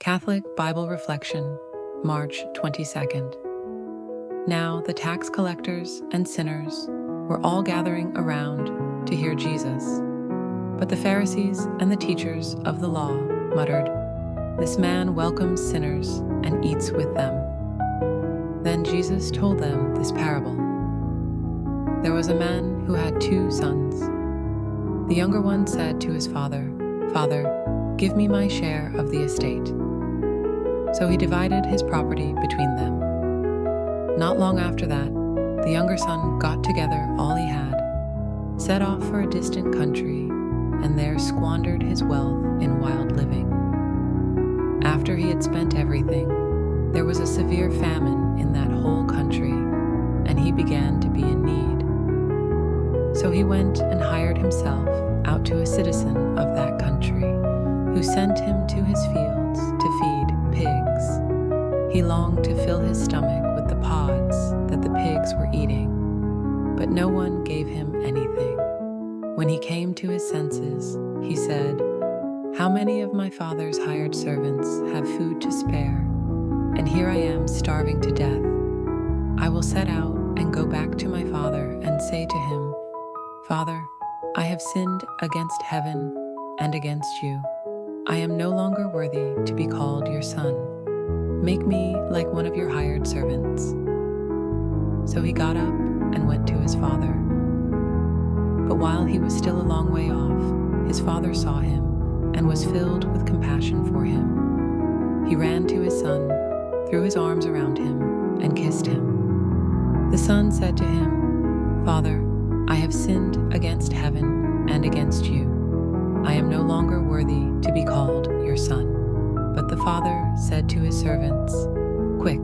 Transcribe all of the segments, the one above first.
Catholic Bible Reflection, March 22nd. Now the tax collectors and sinners were all gathering around to hear Jesus. But the Pharisees and the teachers of the law muttered, "This man welcomes sinners and eats with them." Then Jesus told them this parable. There was a man who had 2 sons. The younger one said to his father, "Father, give me my share of the estate." So he divided his property between them. Not long after that, the younger son got together all he had, set off for a distant country, and there squandered his wealth in wild living. After he had spent everything, there was a severe famine in that whole country, and he began to be in need. So he went and hired himself out to a citizen of that country, who sent him to his fields to feed pigs. He longed to fill his stomach with the pods that the pigs were eating, but no one gave him anything. When he came to his senses, he said, "How many of my father's hired servants have food to spare, and here I am starving to death? I will set out and go back to my father and say to him, 'Father, I have sinned against heaven and against you. I am no longer worthy to be called your son. Make me like one of your hired servants.' So he got up and went to his father. But while he was still a long way off, his father saw him and was filled with compassion for him. He ran to his son, threw his arms around him, and kissed him. The son said to him, 'Father, I have sinned against heaven and against you. I am no longer worthy to be called your son.' But the father said to his servants, 'Quick,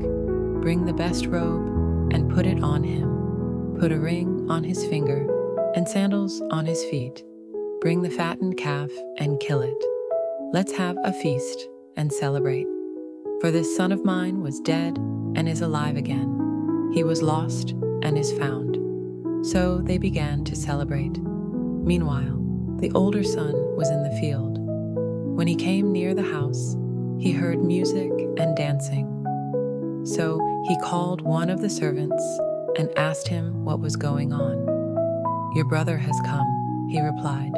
bring the best robe and put it on him. Put a ring on his finger and sandals on his feet. Bring the fattened calf and kill it. Let's have a feast and celebrate. For this son of mine was dead and is alive again. He was lost and is found.' So they began to celebrate. Meanwhile, the older son was in the field. When he came near the house, he heard music and dancing. So he called one of the servants and asked him what was going on. 'Your brother has come,' he replied,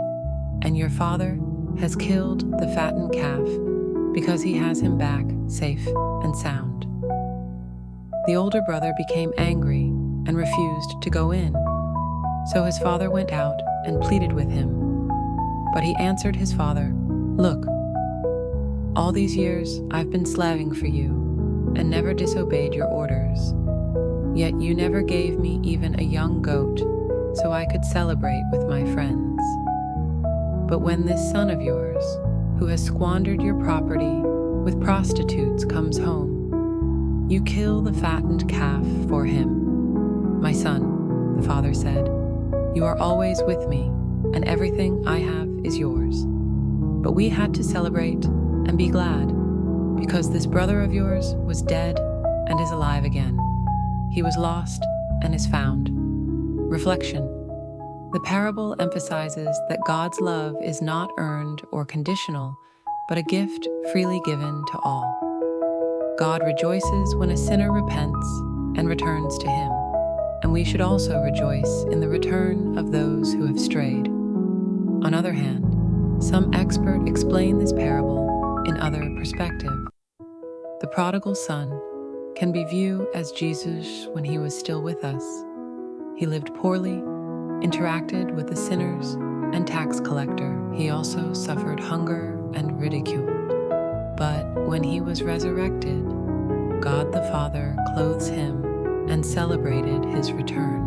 'and your father has killed the fattened calf because he has him back safe and sound.' The older brother became angry and refused to go in. So his father went out and pleaded with him. But he answered his father, 'Look, all these years I've been slaving for you and never disobeyed your orders. Yet you never gave me even a young goat so I could celebrate with my friends. But when this son of yours, who has squandered your property with prostitutes, comes home, you kill the fattened calf for him.' 'My son,' the father said, 'you are always with me, and everything I have is yours. But we had to celebrate and be glad, because this brother of yours was dead and is alive again. He was lost and is found.'" Reflection. The parable emphasizes that God's love is not earned or conditional, but a gift freely given to all. God rejoices when a sinner repents and returns to him, and we should also rejoice in the return of those who have strayed. On other hand, some experts explain this parable in other perspective. The prodigal son can be viewed as Jesus when he was still with us. He lived poorly, interacted with the sinners and tax collector. He also suffered hunger and ridicule. But when he was resurrected, God the Father clothes him and celebrated his return.